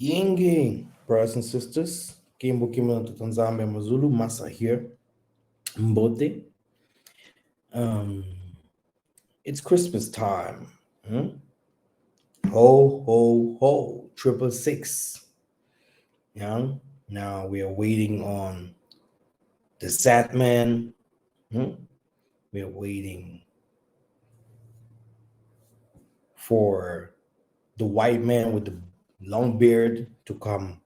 Yingi, brothers and sisters, Kimbo Kimbo to Tanzania Mazulu, Masa here, Mbote. Um, it's Christmas time. Hmm? Ho, ho, ho, triple six. Yeah. Now we are waiting on the Sat Man. Hmm? We are waiting for the white man with the long beard to come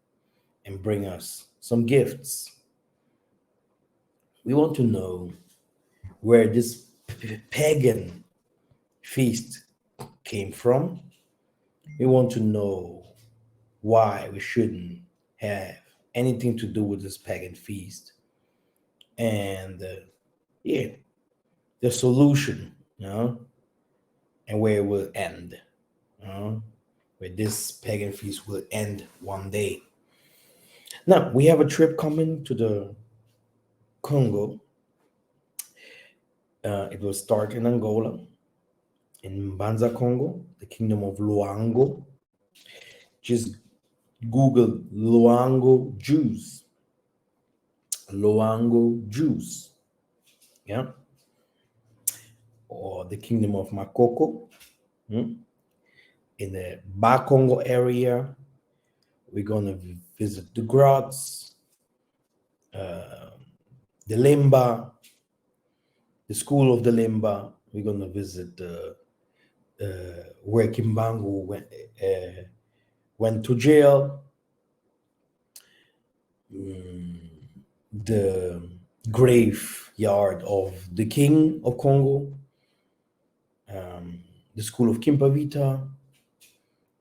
and bring us some gifts. We want to know where this pagan feast came from. We want to know why we shouldn't have anything to do with this pagan feast. And yeah, the solution, and where it will end, you know, where this pagan feast will end one day. Now, we have a trip coming to the Congo. It will start in Angola, in Banza, Congo, the kingdom of Luango. Just Google Luango Jews. Luango Jews. Yeah. Or the kingdom of Makoko. Hmm? In the Bakongo area, we're going to visit the Grots, uh, the Limba, the school of the Limba. We're going to visit where Kimbangu went to jail, the graveyard of the king of Congo, the school of Kimpavita,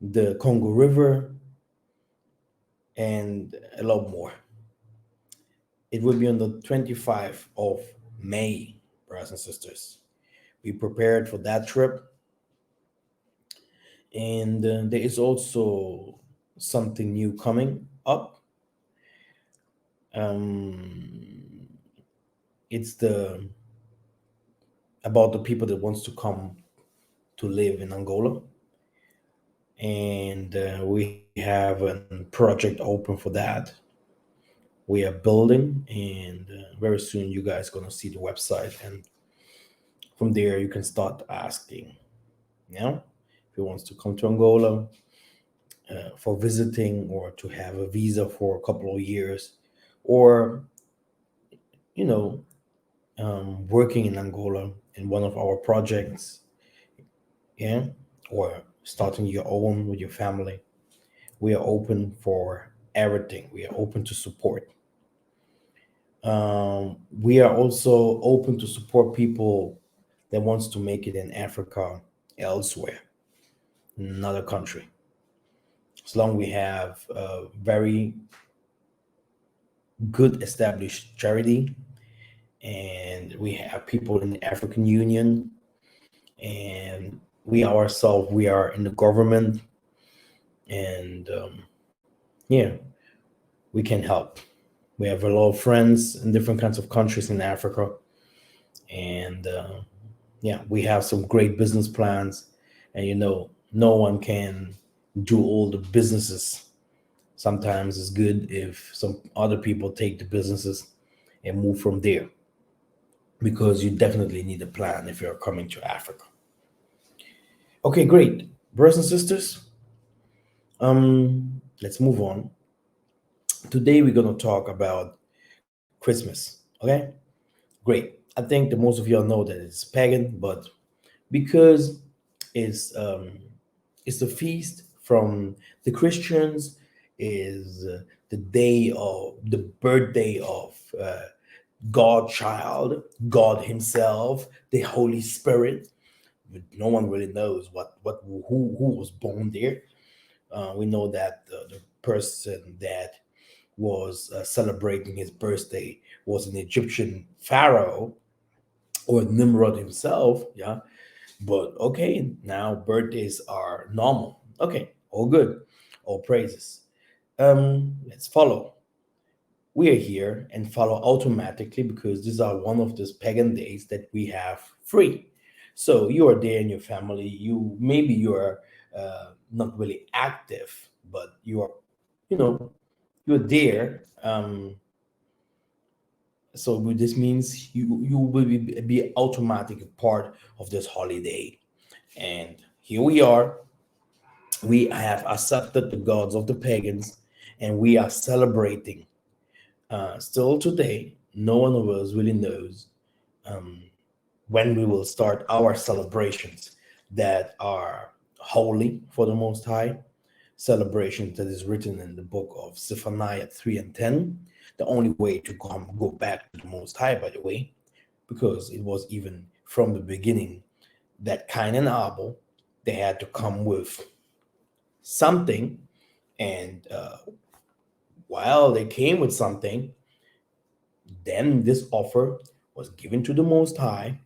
the Congo River, and a lot more. It will be on the 25th of May, brothers and sisters. Be prepared for that trip. And there is also something new coming up. Um, it's the about the people that wants to come to live in Angola, and we have a project open for that. We are building, and very soon you guys gonna see the website, and from there you can start asking. If he wants to come to Angola for visiting or to have a visa for a couple of years, or you know, working in Angola in one of our projects, yeah, or starting your own with your family. We are open for everything. We are open to support. We are also open to support people that wants to make it in Africa, elsewhere, in another country. As long we have a very good established charity, and we have people in the African Union, and we ourselves, we are in the government, and yeah, we can help. We have a lot of friends in different kinds of countries in Africa, and yeah, we have some great business plans, and no one can do all the businesses. Sometimes it's good if some other people take the businesses and move from there, because you definitely need a plan if you're coming to Africa. Okay, great. Brothers and sisters, let's move on. Today we're going to talk about Christmas. Okay, great. I think that most of y'all know that it's pagan, but because it's um, it's the feast from the Christians, is the day of the birthday of God child, God Himself, the Holy Spirit. No one really knows what who was born there. We know that the person that was celebrating his birthday was an Egyptian pharaoh, or Nimrod himself. Yeah, but okay, now birthdays are normal. Okay, all good, all praises. Let's follow. We are here and follow automatically because these are one of those pagan days that we have free. So you are there in your family. You maybe you are not really active, but you are. you know, you're there. So this means you will be automatic part of this holiday. And here we are. We have accepted the gods of the pagans, and we are celebrating. Still today, no one of us really knows when we will start our celebrations that are holy for the Most High, celebrations that is written in the book of Zephaniah 3 and 10. The only way to go back to the Most High, by the way, because it was even from the beginning that Cain and Abel, they had to come with something. And while they came with something, then this offer was given to the Most High,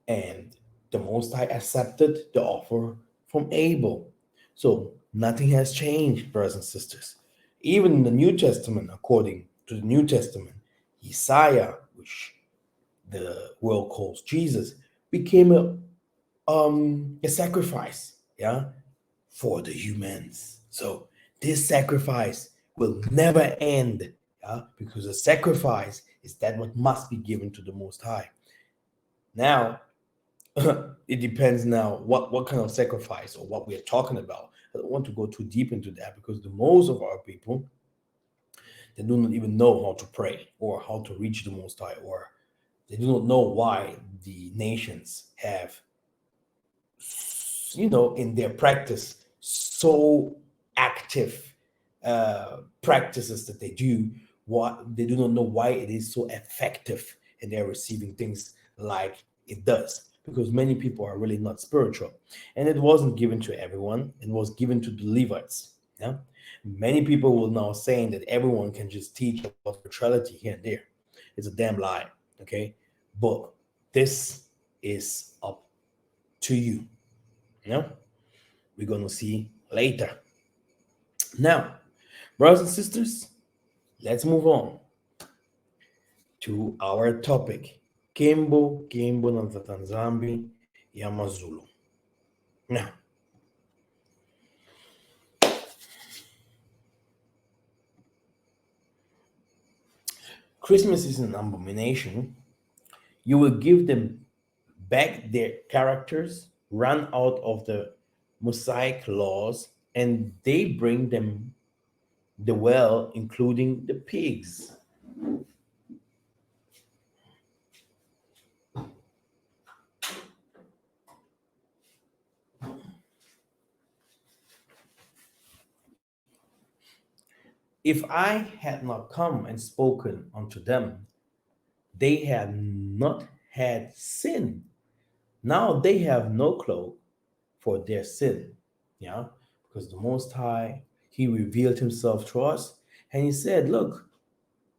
and the Most High accepted the offer from Abel. So nothing has changed, brothers and sisters. Even in the New Testament, according to the New Testament, Isaiah, which the world calls Jesus, became a sacrifice, yeah, for the humans. So this sacrifice will never end, yeah, because a sacrifice is that what must be given to the Most High. Now, it depends now what kind of sacrifice or what we are talking about. I don't want to go too deep into that because the most of our people, they do not even know how to pray or how to reach the Most High, or they do not know why the nations have, in their practice, so active practices that they do. What they do not know why it is so effective, and they're receiving things like it does, because many people are really not spiritual, and it wasn't given to everyone. It was given to the Levites. Yeah, many people will now saying that everyone can just teach about spirituality here and there. It's a damn lie. Okay, but this is up to you. You know, we're going to see later. Now, brothers and sisters, let's move on to our topic. Kembo, Kembo na Tatanzambi ya Mazulu. Now, Christmas is an abomination. You will give them back their characters, run out of the Mosaic laws, and they bring them the well, including the pigs. If I had not come and spoken unto them, they had not had sin. Now they have no cloak for their sin. Yeah, because the Most High, He revealed Himself to us, and He said, "Look,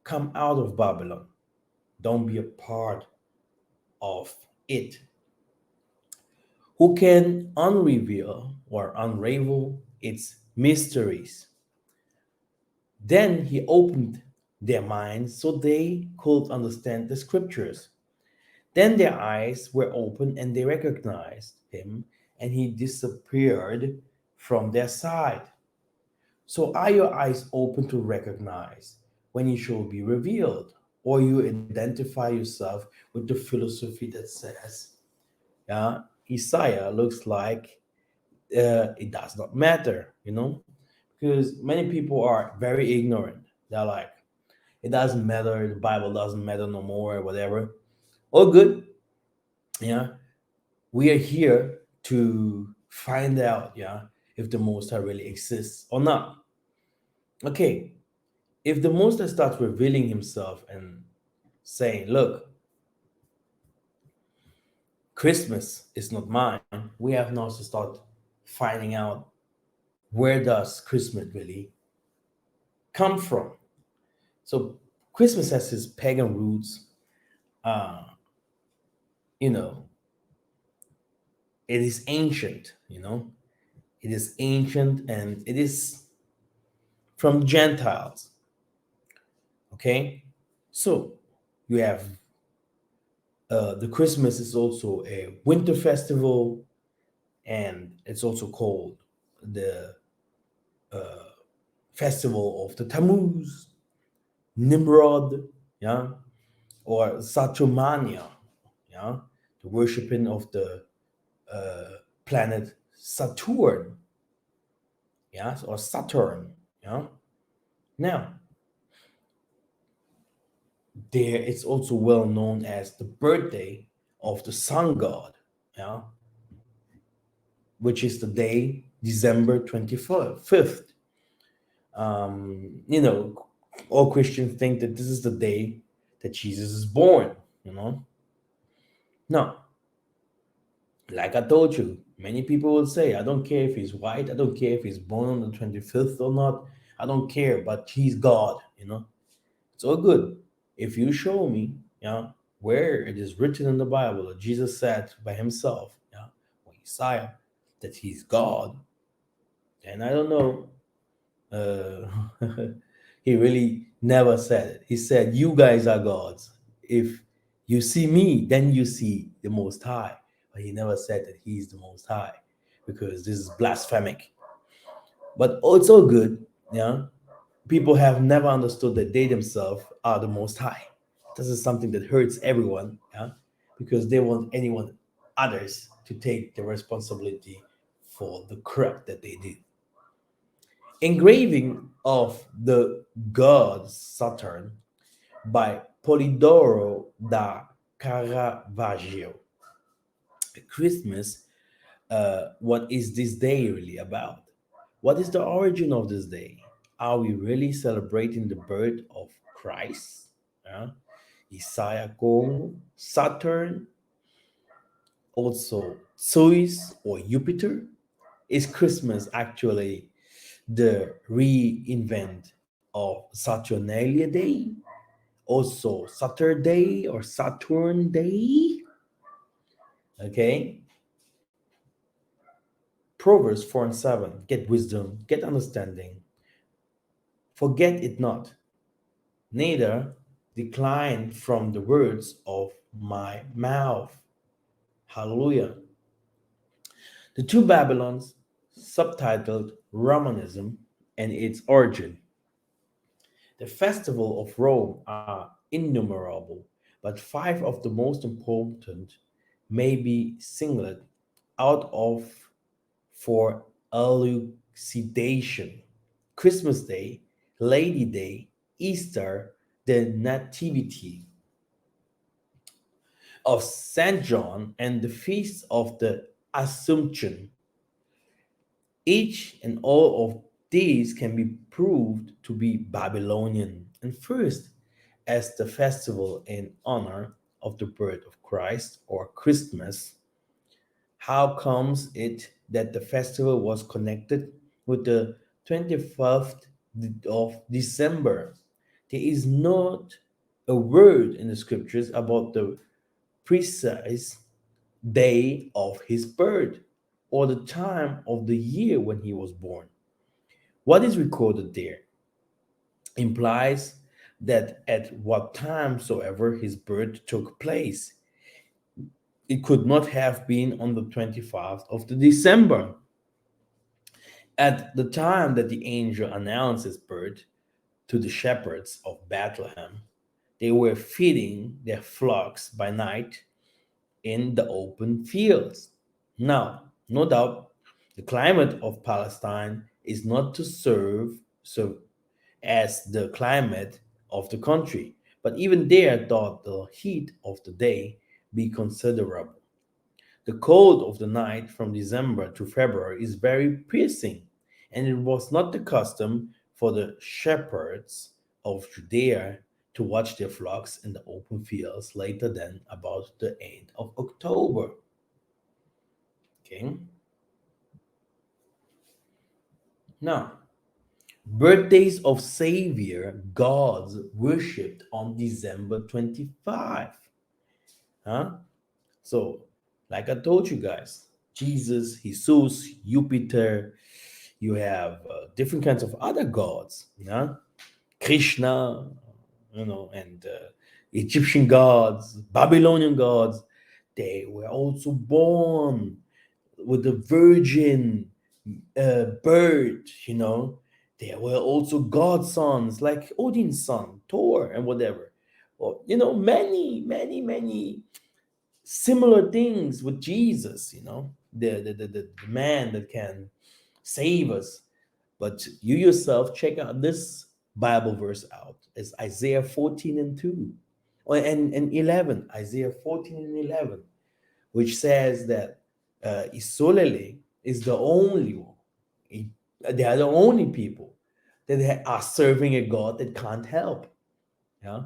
come out of Babylon. Don't be a part of it. Who can unreveal or unravel its mysteries?" Then He opened their minds so they could understand the scriptures. Then their eyes were opened and they recognized him, and he disappeared from their sight. So, are your eyes open to recognize when you shall be revealed? Or you identify yourself with the philosophy that says, yeah, Isaiah looks like it does not matter, Because many people are very ignorant. They're like, it doesn't matter, the Bible doesn't matter no more, or whatever. All good, yeah. We are here to find out, yeah, if the Most High really exists or not. Okay, if the Most High starts revealing himself and saying, look, Christmas is not mine, we have now to start finding out where does Christmas really come from. So Christmas has its pagan roots. Uh, you know, it is ancient, It is ancient and it is from Gentiles. Okay, so you have the Christmas is also a winter festival, and it's also called the festival of the Tammuz, Nimrod, yeah, or Saturnalia, yeah, the worshiping of the planet Saturn, yeah, or Saturn, yeah. Now, there it's also well known as the birthday of the sun god, yeah, which is the day December 25th. You know, all Christians think that this is the day that Jesus is born, you know. Now, like I told you, many people will say, I don't care if he's white, I don't care if he's born on the 25th or not, I don't care, but he's God, you know. It's all good. If you show me, yeah, where it is written in the Bible that Jesus said by himself, yeah, or Isaiah, that he's God, then I don't know. He really never said it. He said, "You guys are gods. If you see me, then you see the Most High." But he never said that he's the Most High because this is blasphemic. But also good, yeah. People have never understood that they themselves are the Most High. This is something that hurts everyone, yeah, because they want anyone others to take the responsibility for the crap that they did. Engraving of the god Saturn by Polidoro da Caravaggio. Christmas, what is this day really about? What is the origin of this day? Are we really celebrating the birth of Christ? Yeah? Isaiah Kong, Saturn, also Zeus or Jupiter? Is Christmas actually the reinvent of Saturnalia Day? Also Saturday or Saturn Day? Okay. Proverbs 4 and 7. Get wisdom, get understanding. Forget it not, neither decline from the words of my mouth. Hallelujah. The two Babylons, subtitled Romanism and its origin. The festival of Rome are innumerable, but five of the most important may be singled out of for elucidation. Christmas Day, Lady Day, Easter, the Nativity of Saint John, and the Feast of the Assumption. Each and all of these can be proved to be Babylonian. And first, as the festival in honor of the birth of Christ or Christmas, how comes it that the festival was connected with the 25th of December? There is not a word in the scriptures about the precise day of his birth or the time of the year when he was born. What is recorded there implies that at what time soever his birth took place, it could not have been on the 25th of the December. At the time that the angel announced his birth to the shepherds of Bethlehem, they were feeding their flocks by night in the open fields. Now, no doubt, the climate of Palestine is not to serve as the climate of the country, but even there thought the heat of the day be considerable. The cold of the night from December to February is very piercing, and it was not the custom for the shepherds of Judea to watch their flocks in the open fields later than about the end of October. Okay. Now, birthdays of Savior gods worshipped on December 25. Huh? So, like I told you guys, Jesus, Jesus, Jupiter, you have different kinds of other gods, yeah? Krishna, you know, and Egyptian gods, Babylonian gods. They were also born with the virgin birth, you know. There were also God's sons, like Odin's son, Thor, and whatever. Or, many similar things with Jesus, the man that can save us. But you yourself check out this Bible verse out. It's Isaiah 14 and 2. And 11, Isaiah 14 and 11, which says that Isolele is the only one. They are the only people that are serving a God that can't help. Yeah,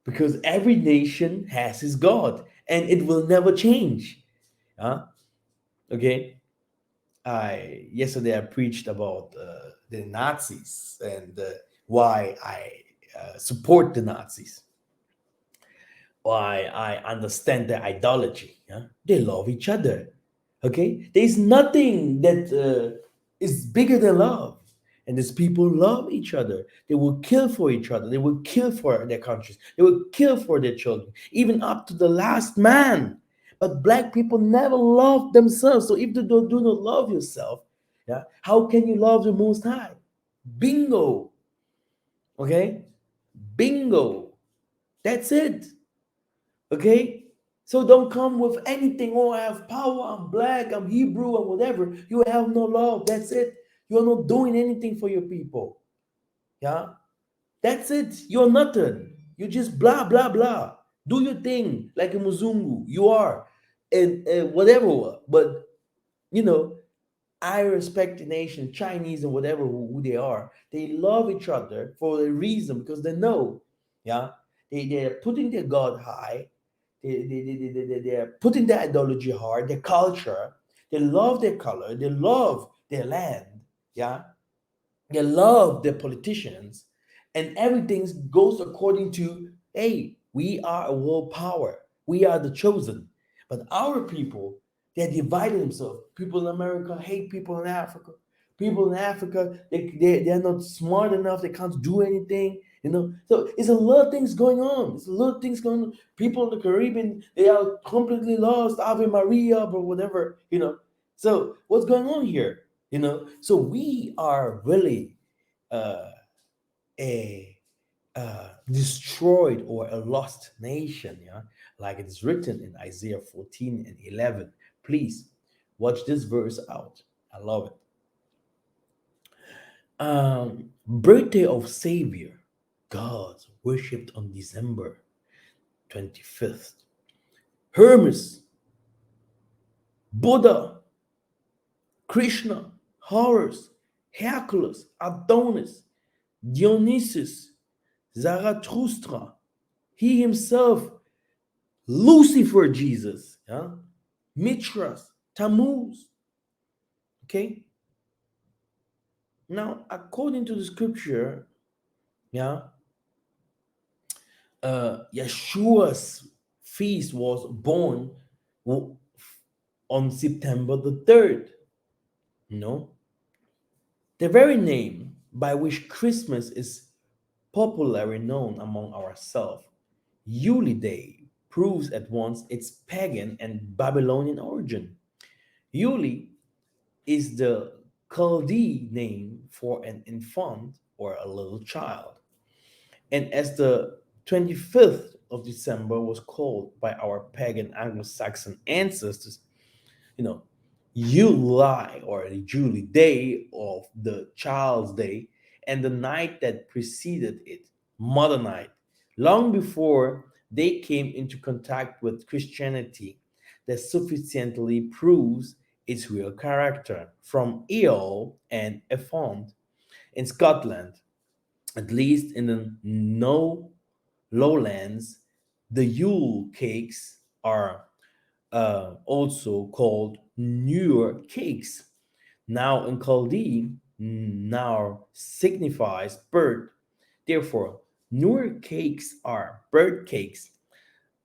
because every nation has his God, and it will never change. Yeah, okay. I Yesterday I preached about the Nazis and why I support the Nazis, why I understand their ideology. Yeah? They love each other. Okay, there's nothing that is bigger than love, and these people love each other. They will kill for each other. They will kill for their countries. They will kill for their children, even up to the last man. But black people never love themselves. So if you do not love yourself, yeah, how can you love the Most High? Bingo. Okay, bingo. That's it. Okay? So don't come with anything. Oh, I have power. I'm black. I'm Hebrew and whatever. You have no love. That's it. You're not doing anything for your people. Yeah? That's it. You're nothing. You just blah, blah, blah. Do your thing like a Muzungu. You are. And whatever. But, you know, I respect the nation, Chinese and whatever who they are. They love each other for a reason because they know. Yeah? They're putting their God high. They're putting their ideology hard, their culture. They love their color. They love their land. Yeah. They love their politicians. And everything goes according to, hey, we are a world power. We are the chosen. But our people, they're dividing themselves. People in America hate people in Africa. People in Africa, they're not smart enough. They can't do anything. So it's a lot of things going on. It's a lot of things going on. People in the Caribbean, they are completely lost. Ave Maria, or whatever. So what's going on here? So we are really uh, a destroyed or a lost nation, yeah, like it is written in Isaiah 14 and 11. Please watch this verse out. I love it. Birthday of Savior, God worshipped on December 25th. Hermes, Buddha, Krishna, Horus, Hercules, Adonis, Dionysus, Zarathustra, he himself, Lucifer, Jesus, yeah, Mithras, Tammuz. Okay. Now, according to the scripture, yeah, Yeshua's feast was born on September the 3rd. No, the very name by which Christmas is popularly known among ourselves, Yule Day, proves at once its pagan and Babylonian origin. Yule is the Chaldee name for an infant or a little child. And as the 25th of December was called by our pagan Anglo Saxon ancestors, you know, July or the Julie Day of the Child's Day, and the night that preceded it, Mother Night, long before they came into contact with Christianity, that sufficiently proves its real character. From Eol and Effond in Scotland, at least in the no lowlands, the Yule cakes are also called Newer cakes. Now in Chaldee, now signifies bird. Therefore, Newer cakes are bird cakes.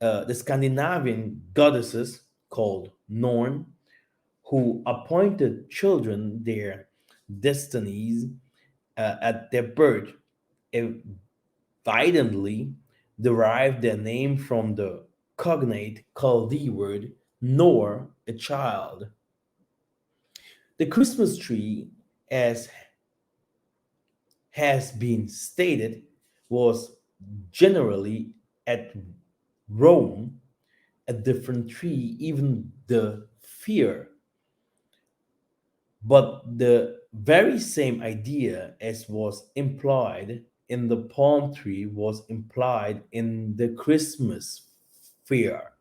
The Scandinavian goddesses called Norn, who appointed children their destinies at their birth, evidently derived their name from the cognate Chaldee word nor, a child. The Christmas tree, as has been stated, was generally at Rome a different tree, even the fear. But the very same idea as was implied in the palm tree was implied in the Christmas fear,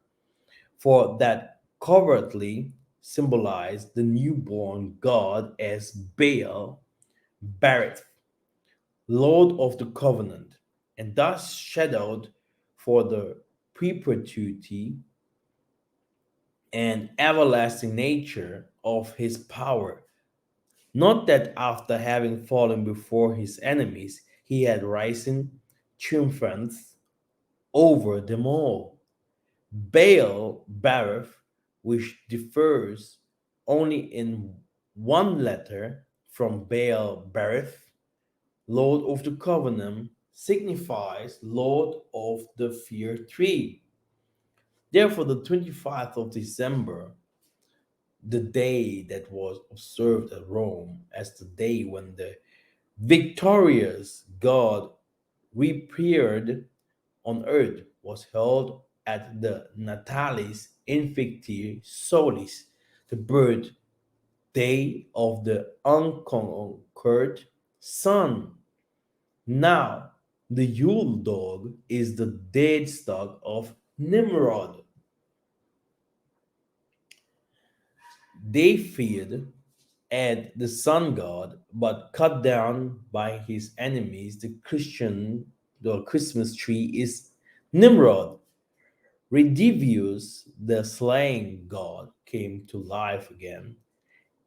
for that covertly symbolized the newborn God as Baal, Barith, Lord of the covenant, and thus shadowed for the perpetuity and everlasting nature of his power. Not that after having fallen before his enemies, he had risen triumphant over them all. Baal Barith, which differs only in one letter from Baal Barith, Lord of the Covenant, signifies Lord of the Fear Tree. Therefore, the 25th of December, the day that was observed at Rome as the day when the victorious God reappeared on earth, was held at the Natalis Infecti Solis, the birthday of the unconquered Son. Now, the Yule dog is the dead stock of Nimrod. They feared at the sun god, but cut down by his enemies. The Christmas tree is Nimrod. Redivivus, the slain god, came to life again.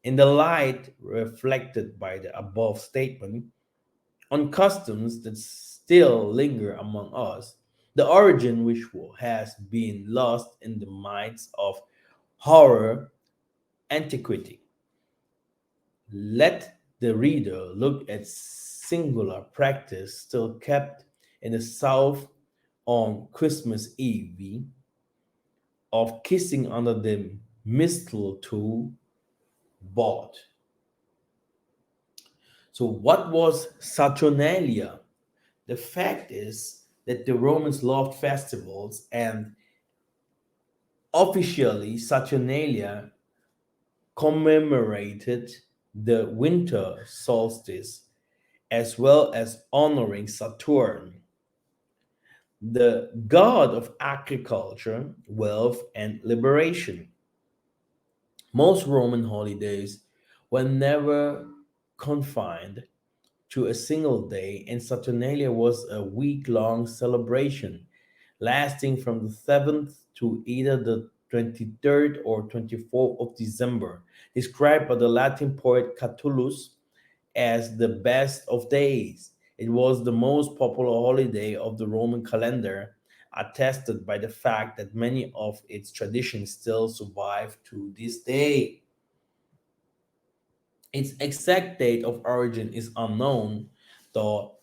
In the light reflected by the above statement, on customs that still linger among us, the origin which has been lost in the minds of horror antiquity. Let the reader look at singular practice still kept in the South on Christmas Eve of kissing under the mistletoe board. So, what was Saturnalia? The fact is that the Romans loved festivals, and officially, Saturnalia commemorated the winter solstice as well as honoring Saturn, the god of agriculture, wealth, and liberation. Most Roman holidays were never confined to a single day, and Saturnalia was a week long celebration lasting from the 7th to either the 23rd or 24th of December, described by the Latin poet Catullus as the best of days. It was the most popular holiday of the Roman calendar, attested by the fact that many of its traditions still survive to this day. Its exact date of origin is unknown, though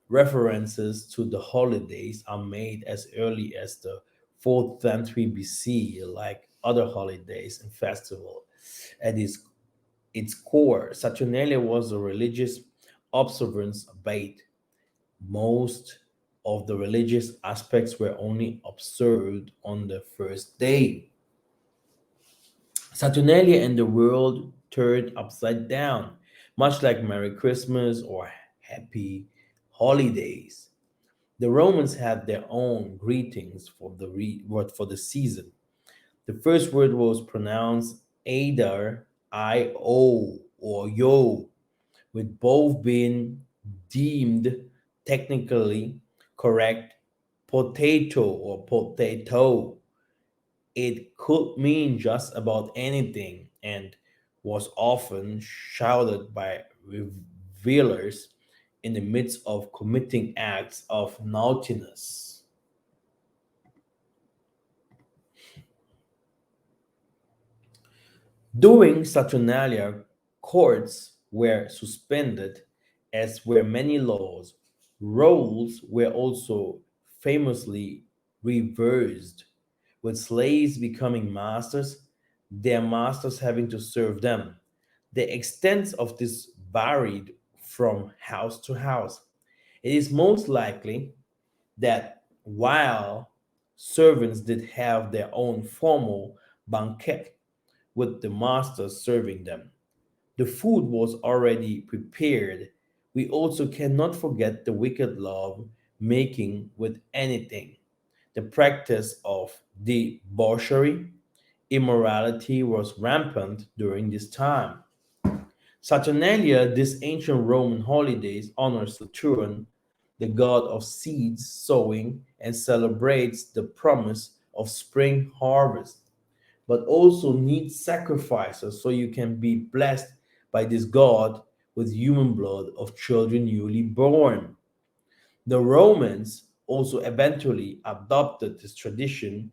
references to the holidays are made as early as the 4th century BC, like other holidays and festivals. At its core, Saturnalia was a religious observance bait. Most of the religious aspects were only observed on the first day. Saturnalia and the world turned upside down, much like Merry Christmas or Happy Holidays. The Romans had their own greetings for word for the season. The first word was pronounced either I O or yo, with both being deemed technically correct potato or potato. It could mean just about anything and was often shouted by revelers in the midst of committing acts of naughtiness. During Saturnalia, courts were suspended, as were many laws. Roles were also famously reversed, with slaves becoming masters, their masters having to serve them. The extent of this varied from house to house. It is most likely that while servants did have their own formal banquet with the master serving them, the food was already prepared. We also cannot forget the wicked love making with anything. The practice of debauchery, immorality was rampant during this time. Saturnalia, this ancient Roman holidays, honors Saturn, the god of seeds sowing, and celebrates the promise of spring harvest, but also needs sacrifices so you can be blessed by this god with human blood of children newly born. The Romans also eventually adopted this tradition,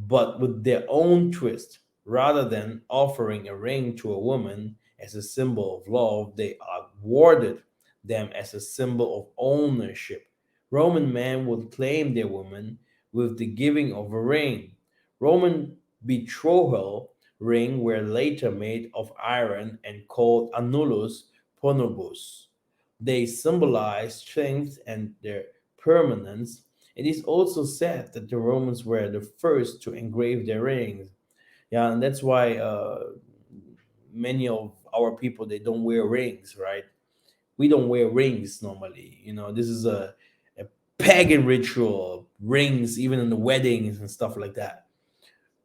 but with their own twist. Rather than offering a ring to a woman as a symbol of love, they awarded them as a symbol of ownership. Roman men would claim their woman with the giving of a ring. Roman betrothal rings were later made of iron and called annulus ponobus. They symbolize strength and their permanence. It is also said that the Romans were the first to engrave their rings. Yeah, and that's why many of our people they don't wear rings, right? We don't wear rings normally. This is a pagan ritual. Rings, even in the weddings and stuff like that.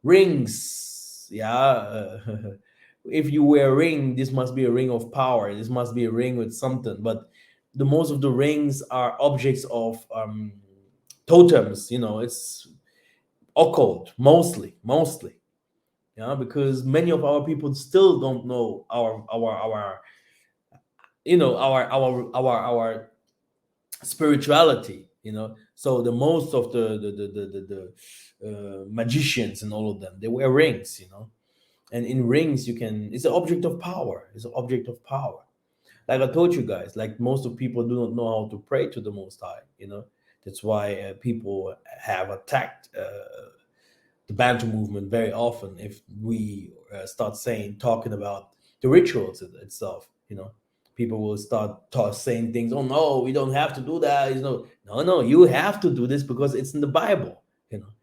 Rings, yeah. If you wear a ring, this must be a ring of power. This must be a ring with something. But the most of the rings are objects of totems. It's occult mostly. Yeah, because many of our people still don't know our our spirituality. So the most of the magicians and all of them, they wear rings. And in rings you can, it's an object of power. It's an object of power. Like I told you guys, like most of people do not know how to pray to the Most High. That's why people have attacked the Bantu movement very often. If we start talking about the rituals itself, people will start saying things. Oh no, we don't have to do that. No, you have to do this because it's in the Bible.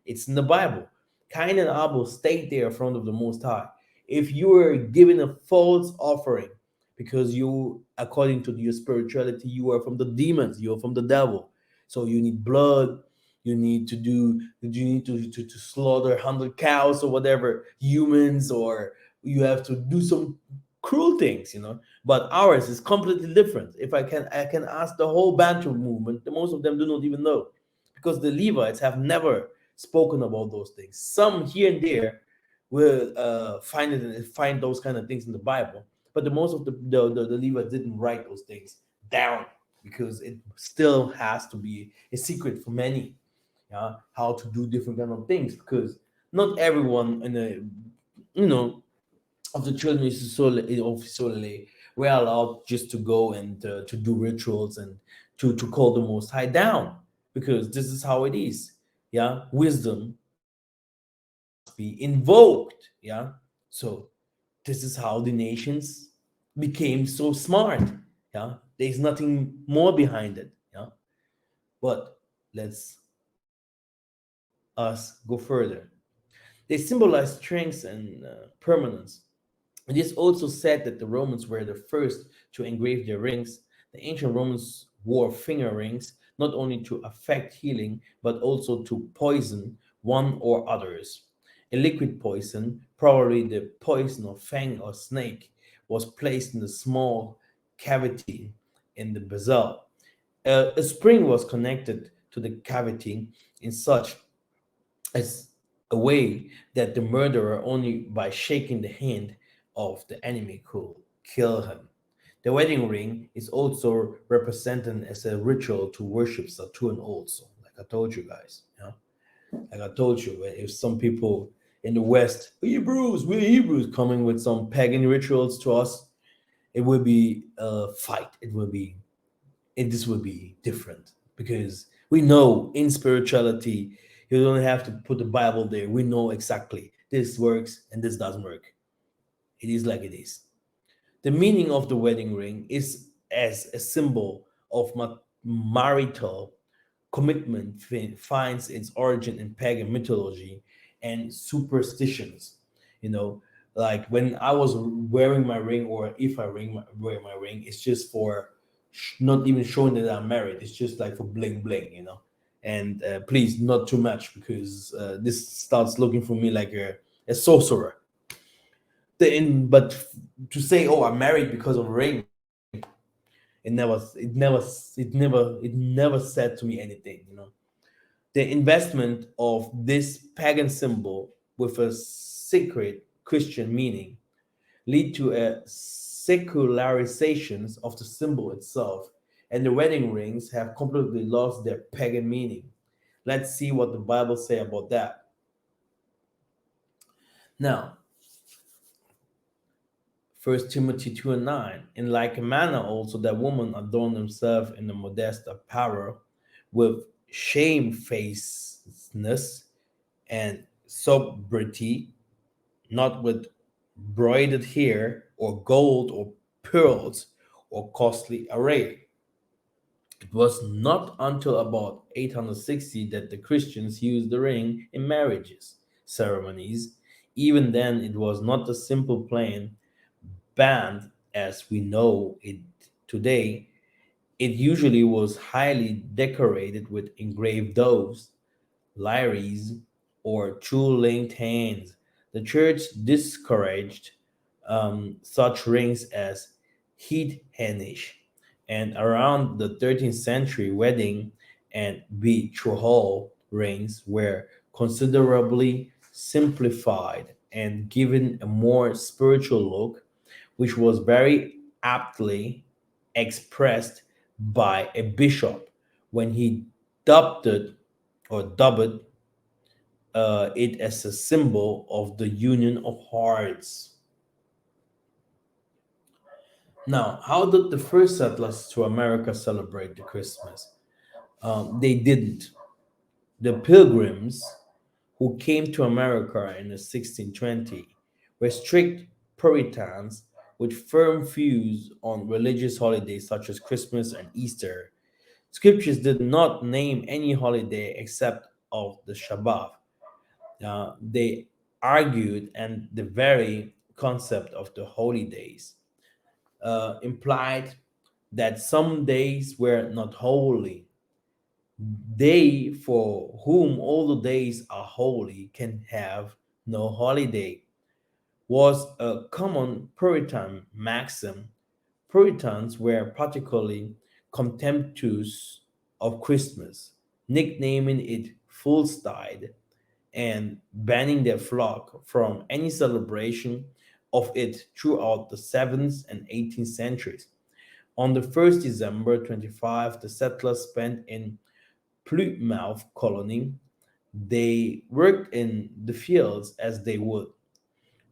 It's in the Bible. Cain and Abel stayed there in front of the Most High. If you are given a false offering because you, according to your spirituality, you are from the demons, you are from the devil. So you need blood, you need to slaughter 100 cows or whatever, humans, or you have to do some cruel things. But ours is completely different. If I can ask the whole Bantu movement, the most of them do not even know, because the Levites have never spoken about those things. Some here and there will find those kind of things in the Bible, but the most of the Levites didn't write those things down, because it still has to be a secret for many. How to do different kind of things, because not everyone in the you know of the children of Isolele were allowed just to go and to do rituals and to call the Most High down, because this is how it is. Yeah, wisdom must be invoked. Yeah, so this is how the nations became so smart. Yeah, there's nothing more behind it. Yeah, but let's us go further. They symbolize strength and permanence. It is also said that the Romans were the first to engrave their rings. The ancient Romans wore finger rings not only to affect healing, but also to poison one or others. A liquid poison, probably the poison of fang or snake, was placed in the small cavity in the basal. A spring was connected to the cavity in such as a way that the murderer, only by shaking the hand of the enemy, could kill him. The wedding ring is also represented as a ritual to worship Saturn, also, like I told you guys. Like I told you, if some people in the West, we're Hebrews, coming with some pagan rituals to us, it will be a fight. This will be different, because we know in spirituality you don't have to put the Bible there. We know exactly this works and this doesn't work. It is like it is. The meaning of the wedding ring is as a symbol of marital commitment finds its origin in pagan mythology and superstitions. You know, like when I was wearing my ring, or if wear my ring, it's just for not even showing that I'm married. It's just like for bling bling, you know. And please, not too much, because this starts looking for me like a sorcerer. But to say, "Oh, I'm married because of a ring," it never said to me anything, you know. The investment of this pagan symbol with a sacred Christian meaning lead to a secularizations of the symbol itself, and the wedding rings have completely lost their pagan meaning. Let's see what the Bible say about that. Now, First Timothy 2 and 9. In like manner also that women adorn themselves in the modest apparel with shamefacedness and sobriety, not with broidered hair or gold or pearls or costly array. It was not until about 860 that the Christians used the ring in marriages ceremonies. Even then, it was not a simple plain band as we know it today. It usually was highly decorated with engraved doves, lyres, or jewel-linked hands. The church discouraged such rings as heathenish, and around the 13th century, wedding and betrothal rings were considerably simplified and given a more spiritual look, which was very aptly expressed by a bishop when he dubbed it or dubbed it as a symbol of the union of hearts. Now, how did the first settlers to America celebrate the Christmas? They didn't. The Pilgrims who came to America in the 1620 were strict Puritans with firm views on religious holidays such as Christmas and Easter. Scriptures did not name any holiday except of the Shabbat. They argued, and the very concept of the holy days implied that some days were not holy. They for whom all the days are holy can have no holiday was a common Puritan maxim. Puritans were particularly contemptuous of Christmas, nicknaming it Foolstide and banning their flock from any celebration of it throughout the 7th and 18th centuries. On the 1st December 25, the settlers spent in Plymouth colony. They worked in the fields as they would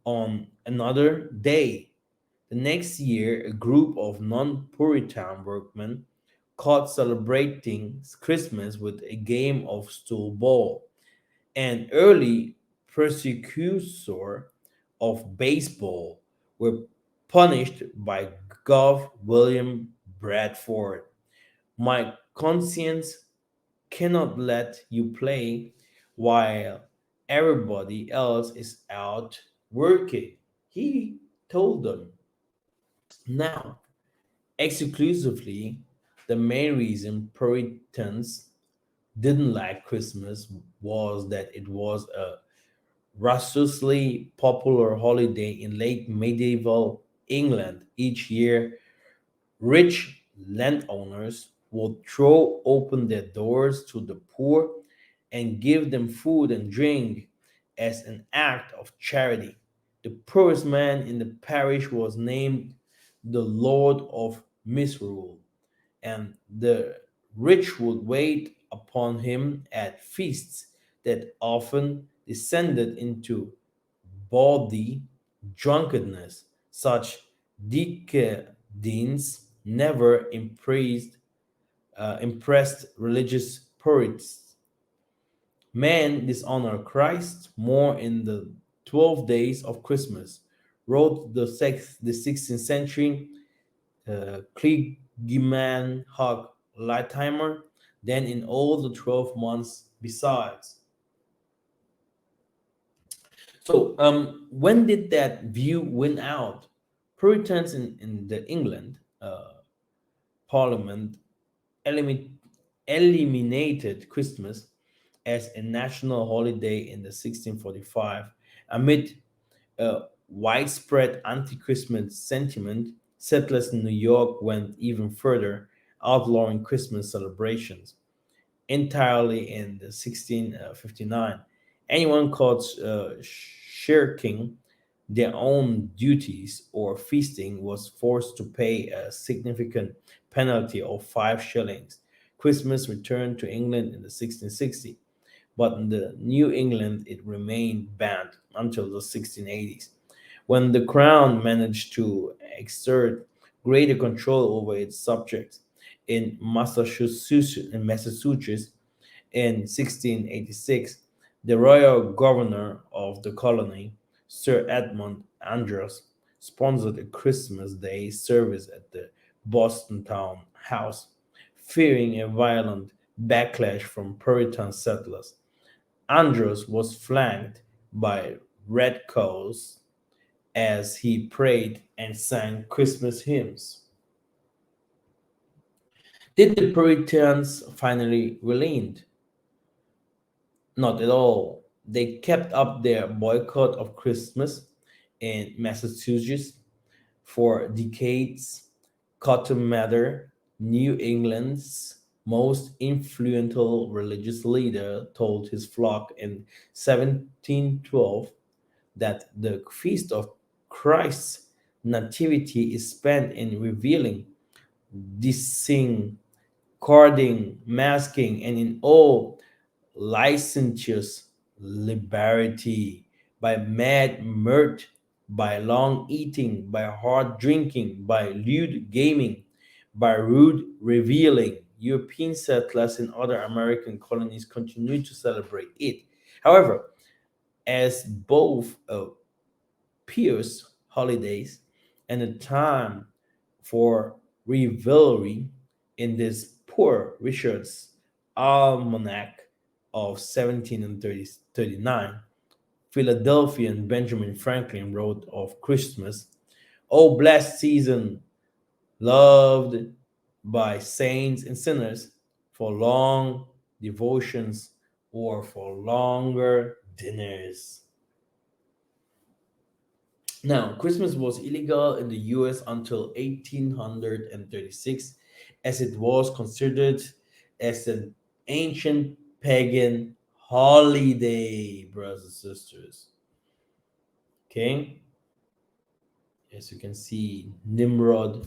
on another day. The next year, a group of non Puritan workmen caught celebrating Christmas with a game of stool ball. An early persecutor of baseball were punished by Gov. William Bradford. My conscience cannot let you play while everybody else is out working, he told them. Now, exclusively, the main reason Puritans didn't like Christmas was that it was a raucously popular holiday in late medieval England. Each year, rich landowners would throw open their doors to the poor and give them food and drink as an act of charity. The poorest man in the parish was named the Lord of Misrule, and the rich would wait upon him at feasts that often descended into bawdy drunkenness. Such decadence never impressed religious purists. Men dishonor Christ more in the 12 days of Christmas, wrote the 16th century Giman Hog Lightimer than in all the 12 months besides. So, when did that view win out? Puritans in the England Parliament elimi- eliminated Christmas as a national holiday in the 1645 amid widespread anti-Christmas sentiment. Settlers in New York went even further, outlawing Christmas celebrations entirely in the 1659. Anyone caught shirking their own duties or feasting was forced to pay a significant penalty of 5 shillings. Christmas returned to England in the 1660, but in the New England it remained banned until the 1680s, when the crown managed to exert greater control over its subjects. In Massachusetts in 1686, the royal governor of the colony, Sir Edmund Andros, sponsored a Christmas Day service at the Boston Town House, fearing a violent backlash from Puritan settlers. Andros was flanked by redcoats as he prayed and sang Christmas hymns. Did the Puritans finally relent? Not at all. They kept up their boycott of Christmas in Massachusetts for decades. Cotton Mather, New England's most influential religious leader, told his flock in 1712 that the feast of Christ's nativity is spent in revealing, dissing, carding, masking, and in all licentious liberty, by mad mirth, by long eating, by hard drinking, by lewd gaming, by rude revealing. European settlers in other American colonies continued to celebrate it. However, as both pious holidays and a time for revelry, in this poor Richard's Almanac of 1739, Philadelphian Benjamin Franklin wrote of Christmas, "O blessed season, loved by saints and sinners, for long devotions or for longer dinners." Now, Christmas was illegal in the US until 1836, as it was considered as an ancient pagan holiday, brothers and sisters. Okay, as you can see, Nimrod,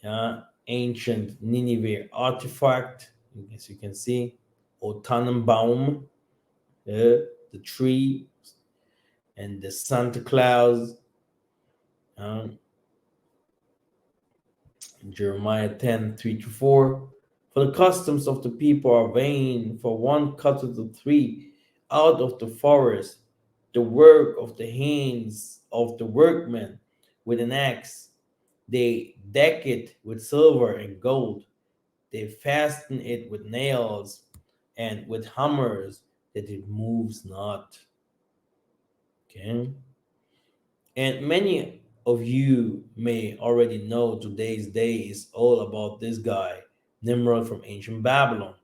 yeah, ancient Nineveh artifact, as you can see, O Tannenbaum, the tree, and the Santa Claus, uh, Jeremiah 10 3 to 4. For the customs of the people are vain, for one cutteth the tree out of the forest, the work of the hands of the workmen with an axe. They deck it with silver and gold, they fasten it with nails and with hammers, that it moves not. Okay. And many of you may already know today's day is all about this guy, Nimrod from ancient Babylon.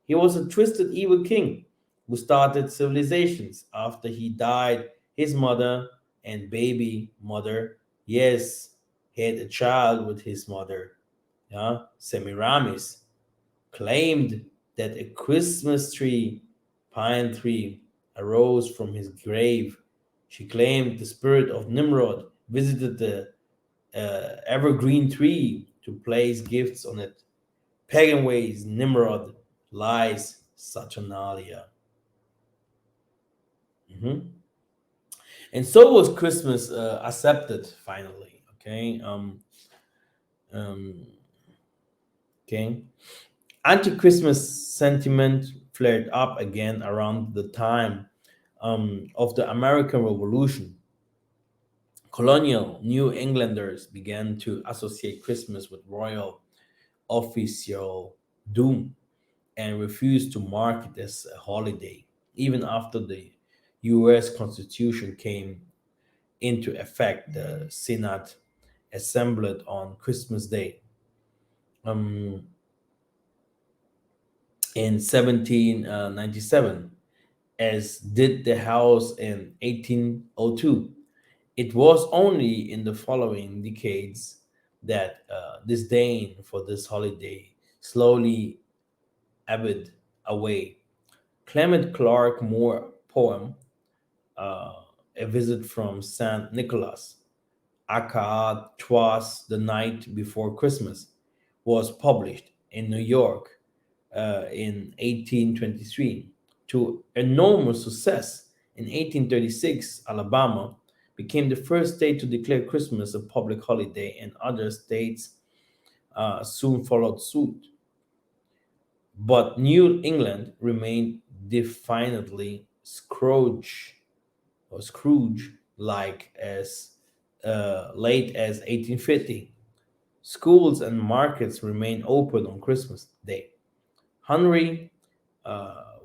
He was a twisted, evil king who started civilizations after he died. His mother and baby mother, yes, had a child with his mother, yeah, Semiramis, claimed that a Christmas tree, pine tree, arose from his grave. She claimed the spirit of Nimrod visited the evergreen tree to place gifts on it. Pagan ways, Nimrod lies, Saturnalia. Mhm. And so was Christmas accepted finally. Um, okay. Anti-Christmas sentiment flared up again around the time of the American Revolution. Colonial New Englanders began to associate Christmas with royal official doom and refused to mark it as a holiday, even after the US Constitution came into effect. The Senate assembled on Christmas Day um, in 1797, as did the House in 1802. It was only in the following decades that disdain for this holiday slowly ebbed away. Clement Clark Moore poem, uh, A Visit from St. Nicholas, aka Twas the Night Before Christmas, was published in New York in 1823 to enormous success. In 1836, Alabama became the first state to declare Christmas a public holiday, and other states soon followed suit. But New England remained defiantly Scrooge like as late as 1850. Schools and markets remained open on Christmas Day. Henry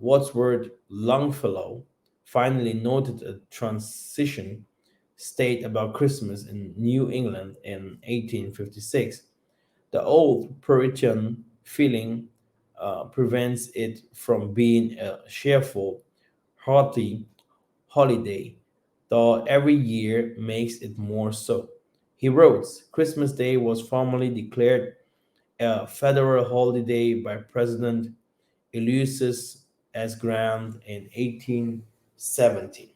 Wadsworth Longfellow finally noted a transition state about Christmas in New England in 1856. The old Puritan feeling prevents it from being a cheerful, hearty holiday, though every year makes it more so. He wrote, Christmas Day was formally declared a federal holiday by President Ulysses S. Grant in 1870.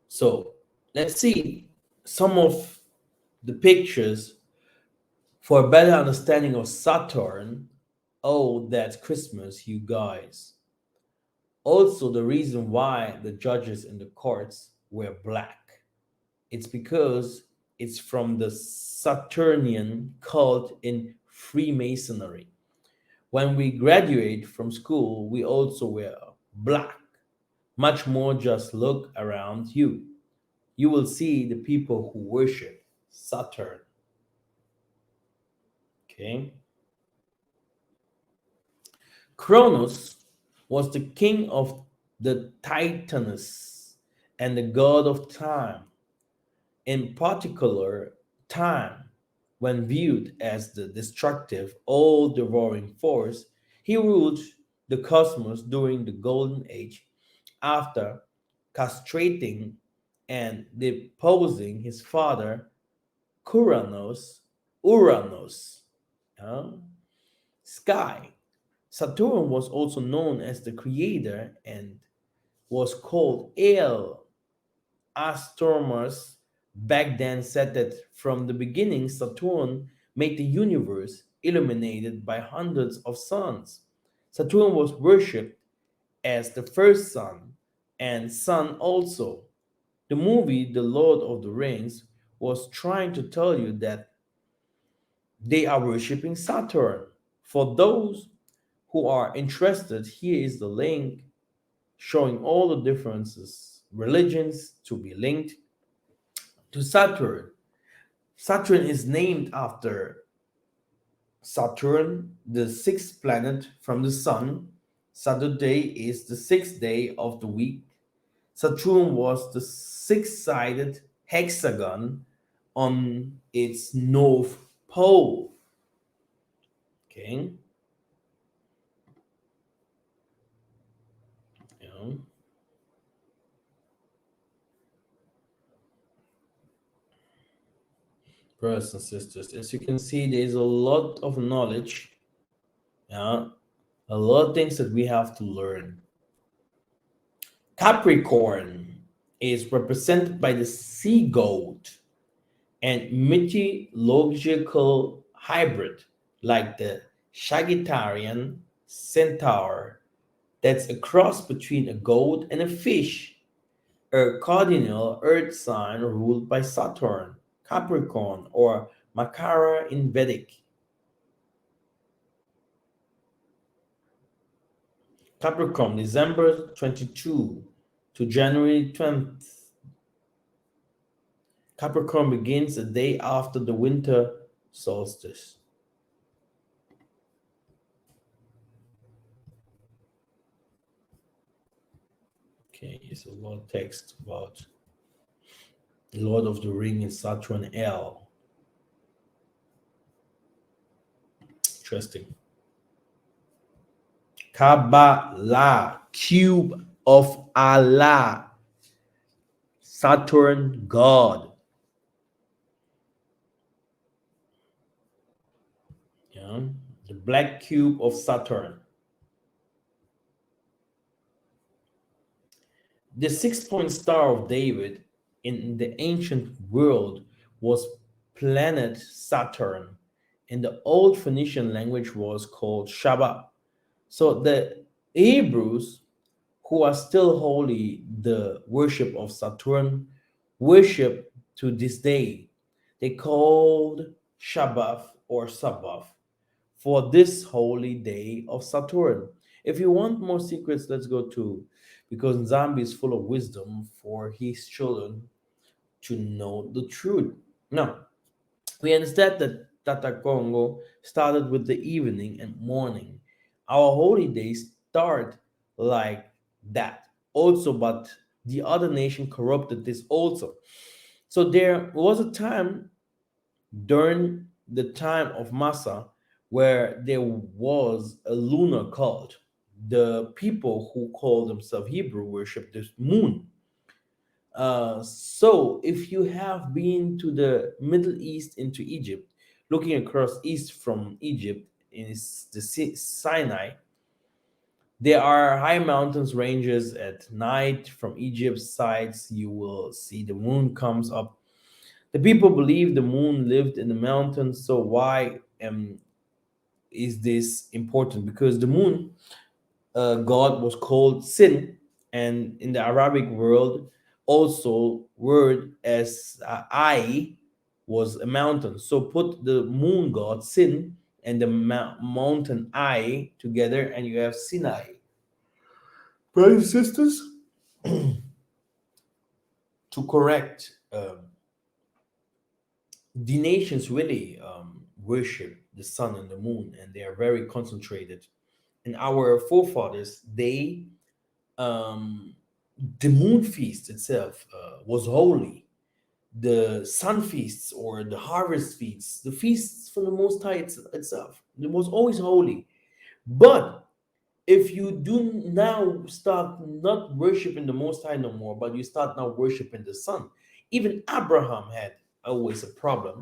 So let's see some of the pictures for a better understanding of Saturn. Oh, that's Christmas, you guys. Also, the reason why the judges in the courts were black. It's because it's from the Saturnian cult in Freemasonry. When we graduate from school, we also wear black. Much more, just look around you. You will see the people who worship Saturn. Okay. Cronus was the king of the Titans and the god of time. In particular, time, when viewed as the destructive, all devouring force, he ruled the cosmos during the Golden Age after castrating and deposing his father, Uranus. uh, Sky. Saturn was also known as the creator and was called El. Astronomers back then said that from the beginning, Saturn made the universe illuminated by hundreds of suns. Saturn was worshipped as the first sun and sun also. The movie The Lord of the Rings was trying to tell you that they are worshiping Saturn. For those who are interested, here is the link showing all the differences religions to be linked to Saturn. Saturn is named after Saturn, the sixth planet from the Sun. Saturday is the sixth day of the week. Saturn was the six sided hexagon on its north pole. Okay. Yeah. Brothers and sisters, as you can see, there's a lot of knowledge, yeah, a lot of things that we have to learn. Capricorn is represented by the sea goat and mythological hybrid like the Sagittarian centaur that's a cross between a goat and a fish, a cardinal earth sign ruled by Saturn, Capricorn or Makara in Vedic. Capricorn, December 22 to January 20th. Capricorn begins a day after the winter solstice. Okay, it's a lot of text about Lord of the Ring and Saturn L. Interesting. Kabbalah, cube of Allah, Saturn God. Yeah, the black cube of Saturn. The 6 point star of David in the ancient world was planet Saturn. In the old Phoenician language was called Shabbat. So the Hebrews, who are still holy the worship of Saturn, worship to this day. They called Shabbat or Sabbath for this holy day of Saturn. If you want more secrets, let's go to, because Nzambi is full of wisdom for his children to know the truth. Now, we understand that Tata Congo started with the evening and morning. Our holy days start like that also, but the other nation corrupted this also. So there was a time during the time of Massa where there was a lunar cult. The people who call themselves Hebrew worship the moon. So if you have been to the Middle East into Egypt, looking across east from Egypt is the Sinai. There are high mountains ranges at night from Egypt's sides. You will see the moon comes up. The people believe the moon lived in the mountains. So why is this important? Because the moon god was called Sin, and in the Arabic world, also word as I was a mountain. So put the moon god Sin and the mountain I together, and you have Sinai. Brothers and sisters, to correct, the nations really worship the sun and the moon, and they are very concentrated. And our forefathers, they um, the moon feast itself was holy. The sun feasts or the harvest feasts, the feasts from the Most High itself, it was always holy. But if you do now start not worshiping the Most High no more, but you start now worshiping the sun, even Abraham had always a problem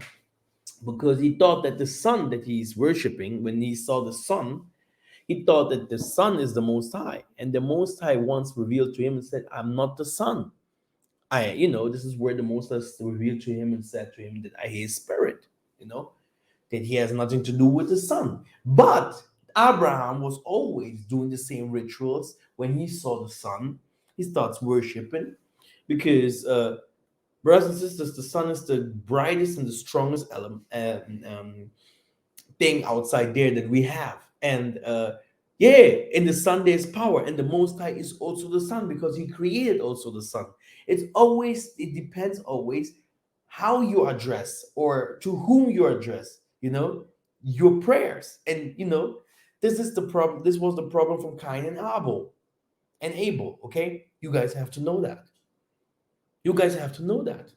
because he thought that the sun that he's worshiping, when he saw the sun, he thought that the sun is the Most High, and the Most High once revealed to him and said, "I'm not the sun. This is where the Most High revealed to him and said to him that I hear spirit, that he has nothing to do with the sun." But Abraham was always doing the same rituals. When he saw the sun, he starts worshiping because, brothers and sisters, the sun is the brightest and the strongest element, thing outside there that we have. And yeah, in the sun there's power, and the Most High is also the sun because he created also the sun. It depends always how you address or to whom you address, your prayers. And this is the problem. This was the problem from Cain and Abel. Okay, you guys have to know that. You guys have to know that.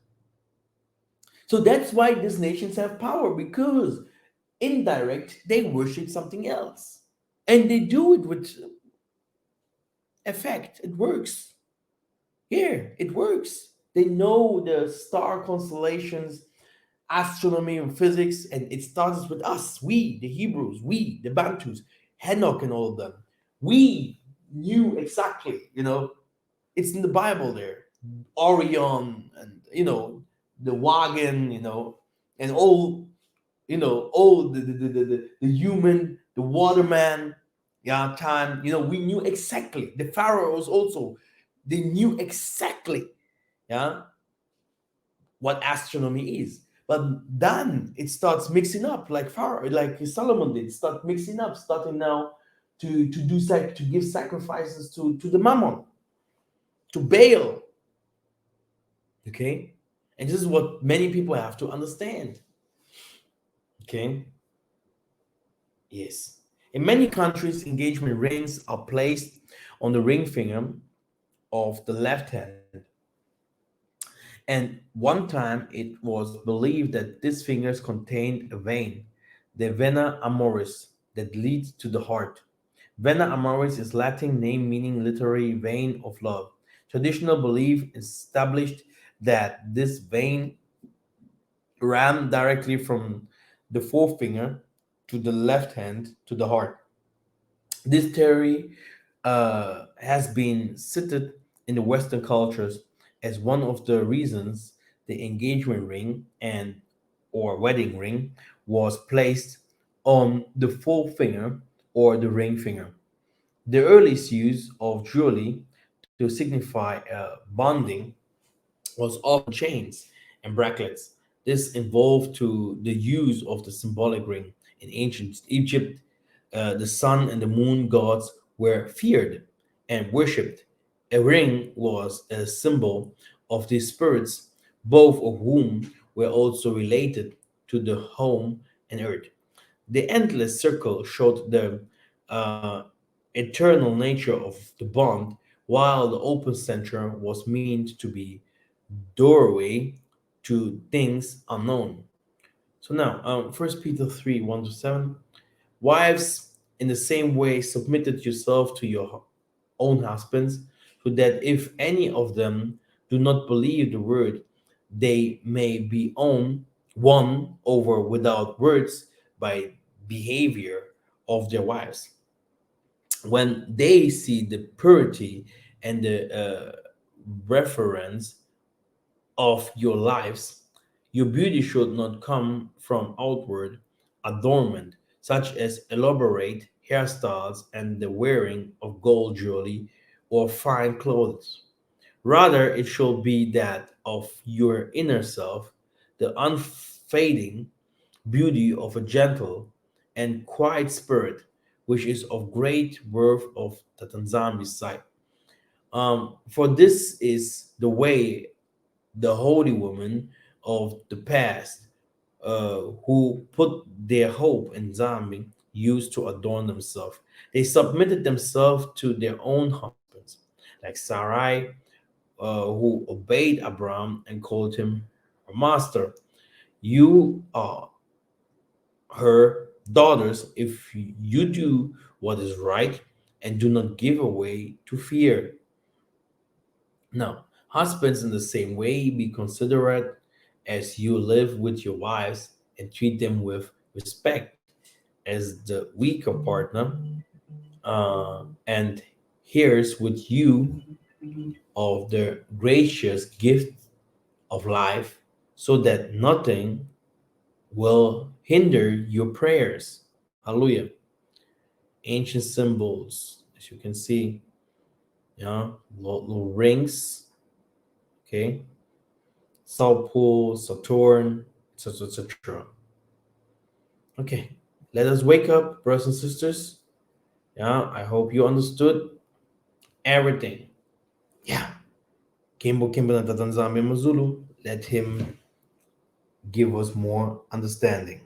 So that's why these nations have power, because indirect they worship something else, and they do it with effect. It works. Here it works. They know the star constellations, astronomy and physics, and it starts with us, we the Hebrews, we the Bantus, Enoch and all of them. We knew exactly, it's in the Bible there. Orion, and the wagon, and all the human, the waterman, yeah, time. We knew exactly. The pharaohs also, they knew exactly, yeah, what astronomy is. But then it starts mixing up, like Pharaoh, like Solomon did, start mixing up, starting now to give sacrifices to the Mammon, to Baal. Okay, and this is what many people have to understand. Okay. Yes. In many countries, engagement rings are placed on the ring finger of the left hand. And one time it was believed that these fingers contained a vein, the vena amoris, that leads to the heart. Vena amoris is Latin name meaning literally vein of love. Traditional belief established that this vein ran directly from the forefinger to the left hand to the heart. This theory has been cited in the Western cultures as one of the reasons the engagement ring and or wedding ring was placed on the forefinger or the ring finger. The earliest use of jewelry to signify bonding was often chains and bracelets. This involved to the use of the symbolic ring. In ancient Egypt, the sun and the moon gods were feared and worshipped. A ring was a symbol of these spirits, both of whom were also related to the home and earth. The endless circle showed the uh, eternal nature of the bond, while the open center was meant to be doorway to things unknown. So now, 1 Peter 3 1 to 7. Wives, in the same way, submitted yourself to your own husbands, so that if any of them do not believe the word, they may be won over without words by behavior of their wives. When they see the purity and the reference of your lives, your beauty should not come from outward adornment, such as elaborate hairstyles and the wearing of gold jewelry or fine clothes. Rather, it should be that of your inner self, the unfading beauty of a gentle and quiet spirit, which is of great worth of the Tanzami's sight. For this is the way the holy women of the past who put their hope in Zambia used to adorn themselves. They submitted themselves to their own husbands, like Sarai, who obeyed Abraham and called him her master. You are her daughters if you do what is right and do not give away to fear. Now, husbands, in the same way, be considerate as you live with your wives and treat them with respect as the weaker partner, and hears with you of the gracious gift of life, so that nothing will hinder your prayers. Hallelujah. Ancient symbols, as you can see, yeah, little rings, okay, South Pole, Saturn, etc., etc. Okay, let us wake up, brothers and sisters. Yeah, I hope you understood everything. Yeah, Kimbo Kimbo Tatanzame Mazulu. Let him give us more understanding.